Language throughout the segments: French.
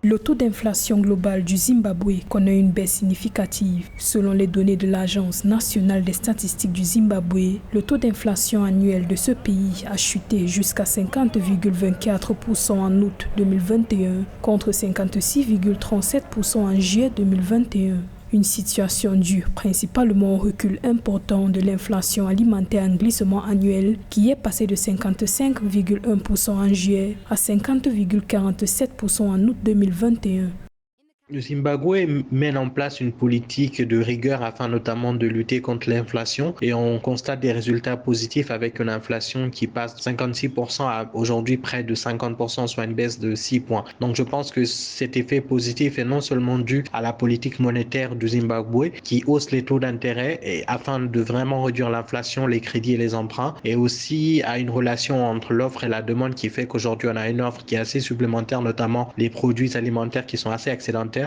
Le taux d'inflation global du Zimbabwe connaît une baisse significative. Selon les données de l'Agence nationale des statistiques du Zimbabwe, le taux d'inflation annuel de ce pays a chuté jusqu'à 50,24% en août 2021 contre 56,37% en juillet 2021. Une situation due principalement au recul important de l'inflation alimentaire en glissement annuel qui est passé de 55,1% en juillet à 50,47% en août 2021. Le Zimbabwe mène en place une politique de rigueur afin notamment de lutter contre l'inflation et on constate des résultats positifs avec une inflation qui passe de 56% à aujourd'hui près de 50%, soit une baisse de 6 points. Donc je pense que cet effet positif est non seulement dû à la politique monétaire du Zimbabwe qui hausse les taux d'intérêt et afin de vraiment réduire l'inflation, les crédits et les emprunts, et aussi à une relation entre l'offre et la demande qui fait qu'aujourd'hui on a une offre qui est assez supplémentaire, notamment les produits alimentaires qui sont assez excédentaires.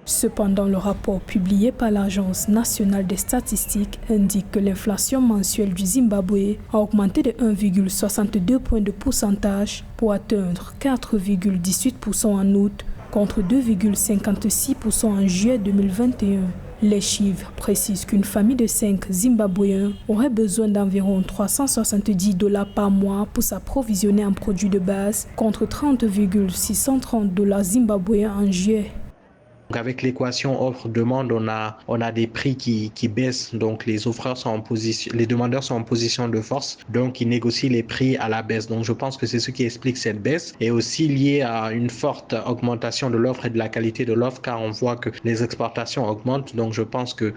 Cependant, le rapport publié par l'Agence nationale des statistiques indique que l'inflation mensuelle du Zimbabwe a augmenté de 1,62 points de pourcentage pour atteindre 4,18% en août contre 2,56% en juillet 2021. Les chiffres précisent qu'une famille de 5 Zimbabwéens aurait besoin d'environ $370 par mois pour s'approvisionner en produits de base contre $30,630 zimbabwéens en juillet. Avec l'équation offre-demande, on a des prix qui baissent, donc les demandeurs sont en position de force, donc ils négocient les prix à la baisse. Donc je pense que c'est ce qui explique cette baisse et aussi lié à une forte augmentation de l'offre et de la qualité de l'offre, car on voit que les exportations augmentent. Donc je pense que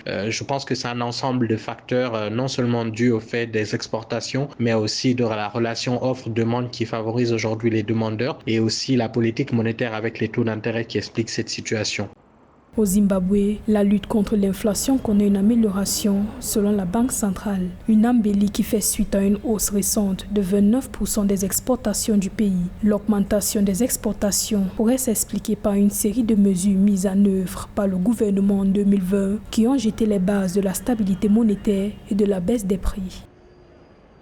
c'est un ensemble de facteurs non seulement dû au fait des exportations, mais aussi de la relation offre-demande qui favorise aujourd'hui les demandeurs et aussi la politique monétaire avec les taux d'intérêt qui explique cette situation. Au Zimbabwe, la lutte contre l'inflation connaît une amélioration selon la Banque centrale. Une embellie qui fait suite à une hausse récente de 29% des exportations du pays. L'augmentation des exportations pourrait s'expliquer par une série de mesures mises en œuvre par le gouvernement en 2020 qui ont jeté les bases de la stabilité monétaire et de la baisse des prix.